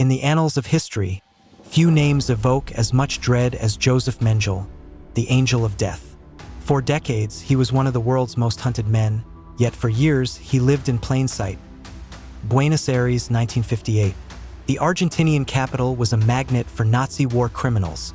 In the annals of history, few names evoke as much dread as Joseph Mengele, the Angel of Death. For decades, he was one of the world's most hunted men, yet for years, he lived in plain sight. Buenos Aires, 1958. The Argentinian capital was a magnet for Nazi war criminals,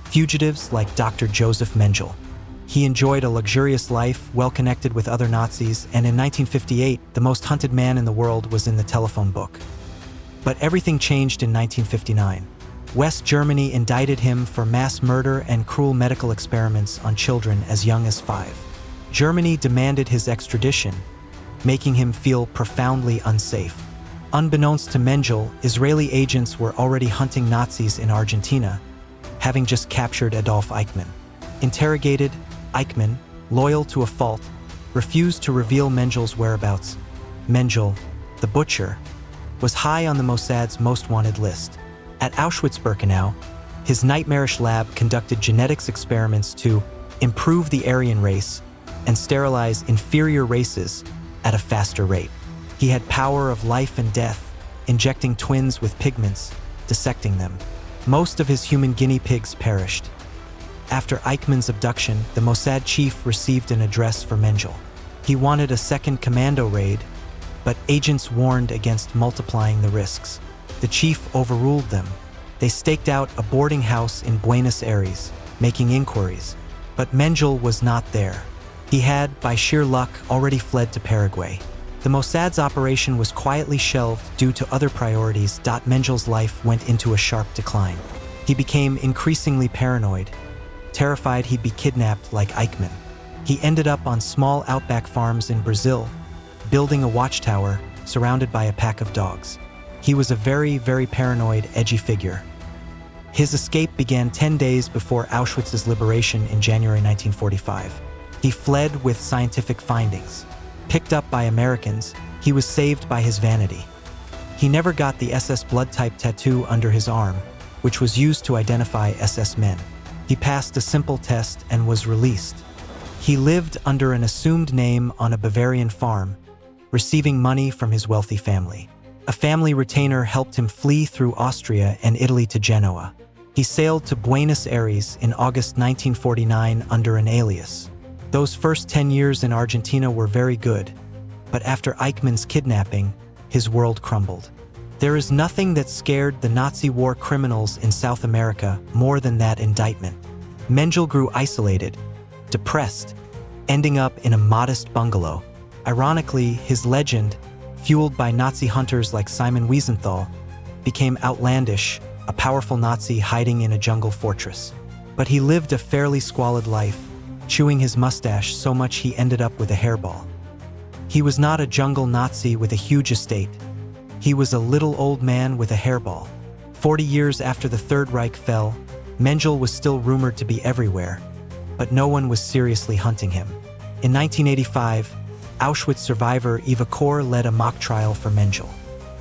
fugitives like Dr. Joseph Mengele. He enjoyed a luxurious life, well-connected with other Nazis, and in 1958, the most hunted man in the world was in the telephone book. But everything changed in 1959. West Germany indicted him for mass murder and cruel medical experiments on children as young as 5. Germany demanded his extradition, making him feel profoundly unsafe. Unbeknownst to Mengele, Israeli agents were already hunting Nazis in Argentina, having just captured Adolf Eichmann. Interrogated, Eichmann, loyal to a fault, refused to reveal Mengele's whereabouts. Mengele, the butcher, was high on the Mossad's most wanted list. At Auschwitz-Birkenau, his nightmarish lab conducted genetics experiments to improve the Aryan race and sterilize inferior races at a faster rate. He had power of life and death, injecting twins with pigments, dissecting them. Most of his human guinea pigs perished. After Eichmann's abduction, the Mossad chief received an address for Mengele. He wanted a second commando raid, but agents warned against multiplying the risks. The chief overruled them. They staked out a boarding house in Buenos Aires, making inquiries. But Mengele was not there. He had, by sheer luck, already fled to Paraguay. The Mossad's operation was quietly shelved due to other priorities. Mengele's life went into a sharp decline. He became increasingly paranoid, terrified he'd be kidnapped like Eichmann. He ended up on small outback farms in Brazil, building a watchtower surrounded by a pack of dogs. He was a very, very paranoid, edgy figure. His escape began 10 days before Auschwitz's liberation in January 1945. He fled with scientific findings. Picked up by Americans, he was saved by his vanity. He never got the SS blood type tattoo under his arm, which was used to identify SS men. He passed a simple test and was released. He lived under an assumed name on a Bavarian farm, receiving money from his wealthy family. A family retainer helped him flee through Austria and Italy to Genoa. He sailed to Buenos Aires in August 1949 under an alias. Those first 10 years in Argentina were very good, but after Eichmann's kidnapping, his world crumbled. There is nothing that scared the Nazi war criminals in South America more than that indictment. Mengele grew isolated, depressed, ending up in a modest bungalow. Ironically, his legend, fueled by Nazi hunters like Simon Wiesenthal, became outlandish, a powerful Nazi hiding in a jungle fortress. But he lived a fairly squalid life, chewing his mustache so much he ended up with a hairball. He was not a jungle Nazi with a huge estate. He was a little old man with a hairball. 40 years after the Third Reich fell, Mengele was still rumored to be everywhere, but no one was seriously hunting him. In 1985, Auschwitz survivor Eva Kor led a mock trial for Mengele.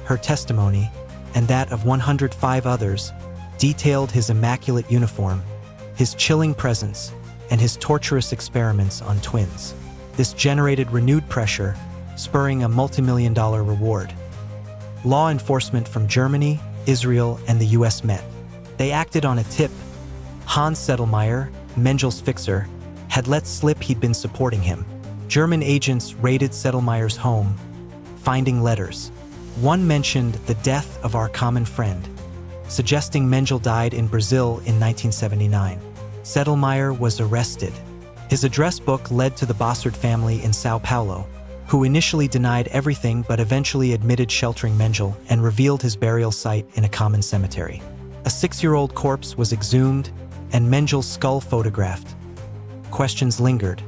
Her testimony, and that of 105 others, detailed his immaculate uniform, his chilling presence, and his torturous experiments on twins. This generated renewed pressure, spurring a multi-million-dollar reward. Law enforcement from Germany, Israel, and the US met. They acted on a tip. Hans Sedlmayr, Mengele's fixer, had let slip he'd been supporting him. German agents raided Sedlmayr's home, finding letters. One mentioned the death of our common friend, suggesting Mengele died in Brazil in 1979. Sedlmayr was arrested. His address book led to the Bossard family in Sao Paulo, who initially denied everything but eventually admitted sheltering Mengele and revealed his burial site in a common cemetery. A 6-year-old corpse was exhumed and Mengele's skull photographed. Questions lingered.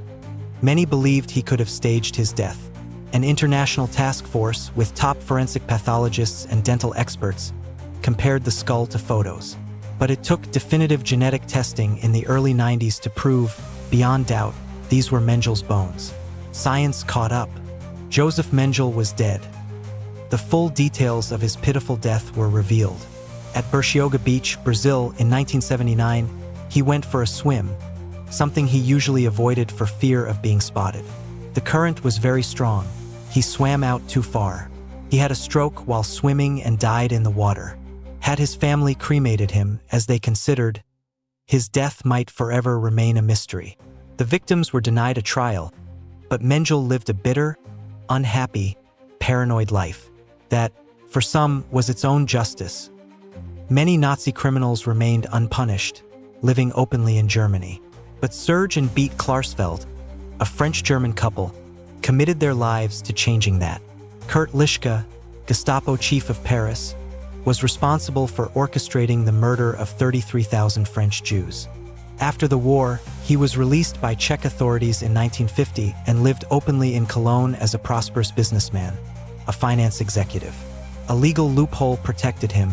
Many believed he could have staged his death. An international task force with top forensic pathologists and dental experts compared the skull to photos. But it took definitive genetic testing in the early 90s to prove, beyond doubt, these were Mengele's bones. Science caught up. Joseph Mengele was dead. The full details of his pitiful death were revealed. At Bertioga Beach, Brazil, in 1979, he went for a swim, something he usually avoided for fear of being spotted. The current was very strong. He swam out too far. He had a stroke while swimming and died in the water. had his family cremated him as they considered his death might forever remain a mystery. The victims were denied a trial, but Mengele lived a bitter, unhappy, paranoid life that, for some, was its own justice. Many Nazi criminals remained unpunished, living openly in Germany. But Serge and Beat Klarsfeld, a French-German couple, committed their lives to changing that. Kurt Lischka, Gestapo chief of Paris, was responsible for orchestrating the murder of 33,000 French Jews. After the war, he was released by Czech authorities in 1950 and lived openly in Cologne as a prosperous businessman, a finance executive. A legal loophole protected him.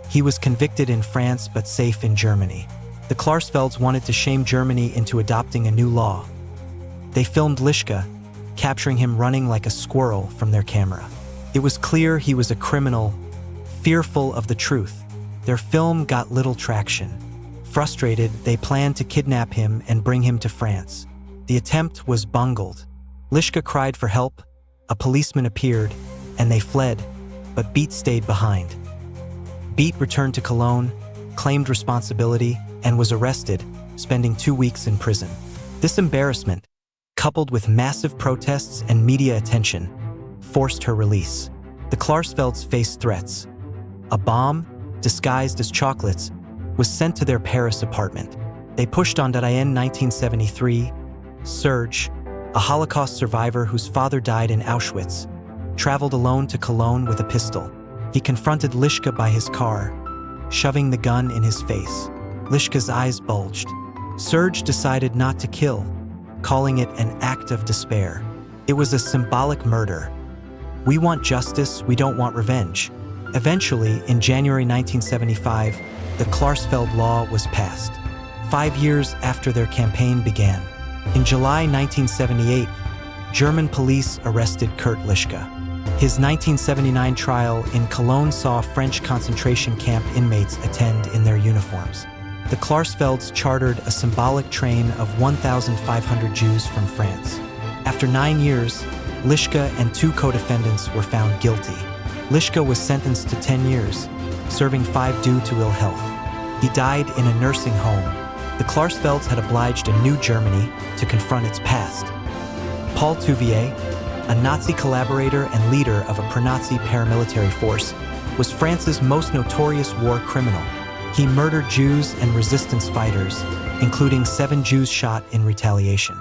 He was convicted in France but safe in Germany. The Klarsfelds wanted to shame Germany into adopting a new law. They filmed Lischka, capturing him running like a squirrel from their camera. It was clear he was a criminal, fearful of the truth. Their film got little traction. Frustrated, they planned to kidnap him and bring him to France. The attempt was bungled. Lischka cried for help, a policeman appeared, and they fled, but Beat stayed behind. Beat returned to Cologne, claimed responsibility, and was arrested, spending 2 weeks in prison. This embarrassment, coupled with massive protests and media attention, forced her release. The Klarsfelds faced threats. A bomb, disguised as chocolates, was sent to their Paris apartment. They pushed on. In 1973, Serge, a Holocaust survivor whose father died in Auschwitz, traveled alone to Cologne with a pistol. He confronted Lischka by his car, shoving the gun in his face. Lischka's eyes bulged. Serge decided not to kill, calling it an act of despair. It was a symbolic murder. We want justice, we don't want revenge. Eventually, in January 1975, the Klarsfeld Law was passed, 5 years after their campaign began. In July 1978, German police arrested Kurt Lischka. His 1979 trial in Cologne saw French concentration camp inmates attend in their uniforms. The Klarsfelds chartered a symbolic train of 1,500 Jews from France. After 9 years, Lischka and 2 co-defendants were found guilty. Lischka was sentenced to 10 years, serving 5 due to ill health. He died in a nursing home. The Klarsfelds had obliged a new Germany to confront its past. Paul Touvier, a Nazi collaborator and leader of a pro-Nazi paramilitary force, was France's most notorious war criminal. He murdered Jews and resistance fighters, including 7 Jews shot in retaliation.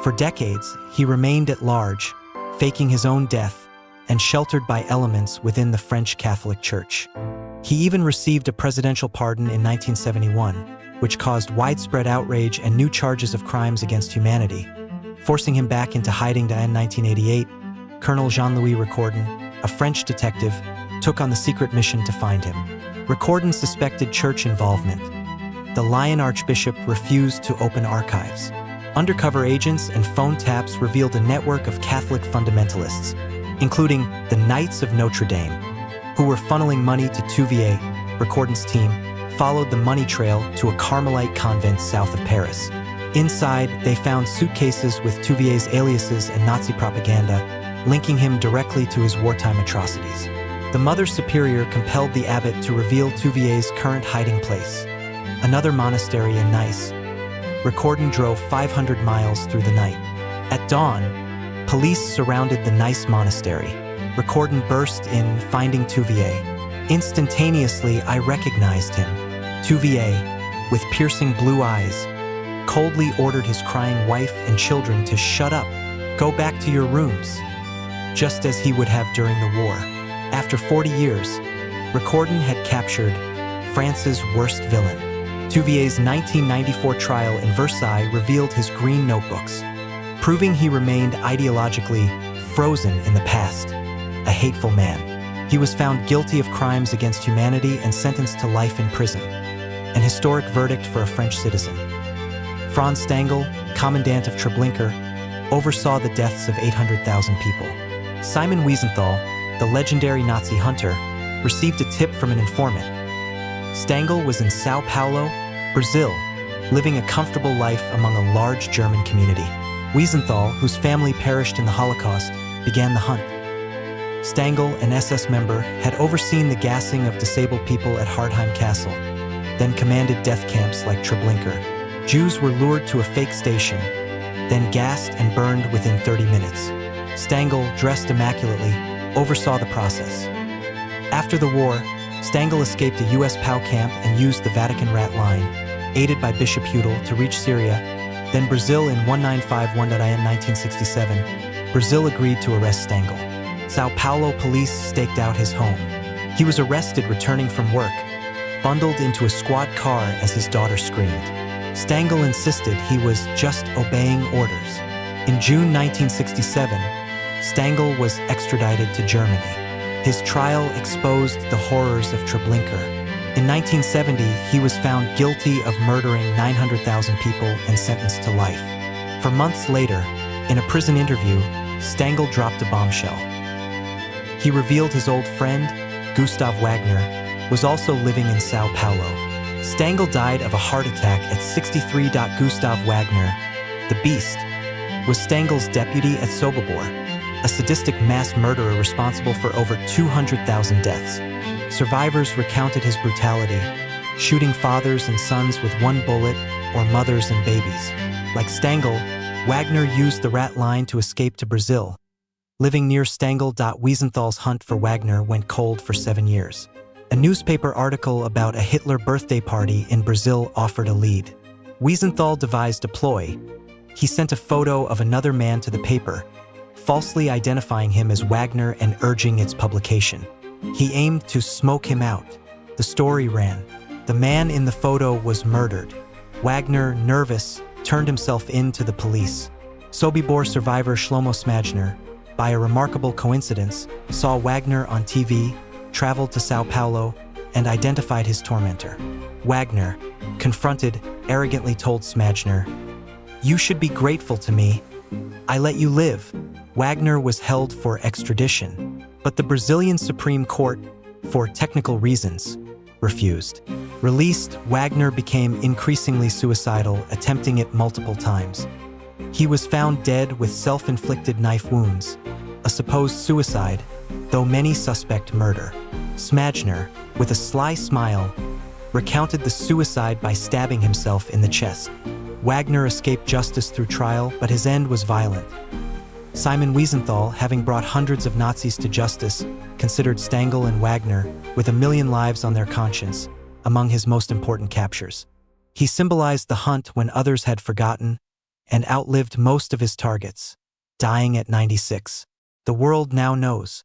For decades, he remained at large, faking his own death and sheltered by elements within the French Catholic Church. He even received a presidential pardon in 1971, which caused widespread outrage and new charges of crimes against humanity, forcing him back into hiding. In 1988, Colonel Jean-Louis Recordon, a French detective, took on the secret mission to find him. Recordon suspected church involvement. The Lyon Archbishop refused to open archives. Undercover agents and phone taps revealed a network of Catholic fundamentalists, including the Knights of Notre Dame, who were funneling money to Touvier. Recordon's team followed the money trail to a Carmelite convent south of Paris. Inside, they found suitcases with Touvier's aliases and Nazi propaganda, linking him directly to his wartime atrocities. The Mother Superior compelled the abbot to reveal Touvier's current hiding place, another monastery in Nice. Recordon drove 500 miles through the night. At dawn, police surrounded the Nice monastery. Recordon burst in, finding Touvier. Instantaneously, I recognized him. Touvier, with piercing blue eyes, coldly ordered his crying wife and children to shut up, go back to your rooms, just as he would have during the war. After 40 years, Recordon had captured France's worst villain. Touvier's 1994 trial in Versailles revealed his green notebooks, proving he remained ideologically frozen in the past, a hateful man. He was found guilty of crimes against humanity and sentenced to life in prison, an historic verdict for a French citizen. Franz Stangl, commandant of Treblinka, oversaw the deaths of 800,000 people. Simon Wiesenthal, the legendary Nazi hunter, received a tip from an informant. Stangl was in Sao Paulo, Brazil, living a comfortable life among a large German community. Wiesenthal, whose family perished in the Holocaust, began the hunt. Stangl, an SS member, had overseen the gassing of disabled people at Hardheim Castle, then commanded death camps like Treblinka. Jews were lured to a fake station, then gassed and burned within 30 minutes. Stangl, dressed immaculately, oversaw the process. After the war, Stangl escaped a U.S. POW camp and used the Vatican Rat Line, aided by Bishop Udall, to reach Syria, then Brazil in 1951. In 1967, Brazil agreed to arrest Stangl. Sao Paulo police staked out his home. He was arrested returning from work, bundled into a squad car as his daughter screamed. Stangl insisted he was just obeying orders. In June 1967, Stangl was extradited to Germany. His trial exposed the horrors of Treblinka. In 1970, he was found guilty of murdering 900,000 people and sentenced to life. For months later, in a prison interview, Stangl dropped a bombshell. He revealed his old friend, Gustav Wagner, was also living in Sao Paulo. Stangl died of a heart attack at 63. Gustav Wagner, the Beast, was Stangl's deputy at Sobibor, a sadistic mass murderer responsible for over 200,000 deaths. Survivors recounted his brutality, shooting fathers and sons with one bullet or mothers and babies. Like Stangl, Wagner used the rat line to escape to Brazil. Living near Stangl, Wiesenthal's hunt for Wagner went cold for 7 years. A newspaper article about a Hitler birthday party in Brazil offered a lead. Wiesenthal devised a ploy. He sent a photo of another man to the paper, falsely identifying him as Wagner and urging its publication. He aimed to smoke him out. The story ran: the man in the photo was murdered. Wagner, nervous, turned himself in to the police. Sobibor survivor Shlomo Smajner, by a remarkable coincidence, saw Wagner on TV, traveled to Sao Paulo, and identified his tormentor. Wagner, confronted, arrogantly told Smajner, "You should be grateful to me. I let you live." Wagner was held for extradition, but the Brazilian Supreme Court, for technical reasons, refused. Released, Wagner became increasingly suicidal, attempting it multiple times. He was found dead with self-inflicted knife wounds, a supposed suicide, though many suspect murder. Smajner, with a sly smile, recounted the suicide by stabbing himself in the chest. Wagner escaped justice through trial, but his end was violent. Simon Wiesenthal, having brought hundreds of Nazis to justice, considered Stangl and Wagner, with 1 million lives on their conscience, among his most important captures. He symbolized the hunt when others had forgotten and outlived most of his targets, dying at 96. The world now knows.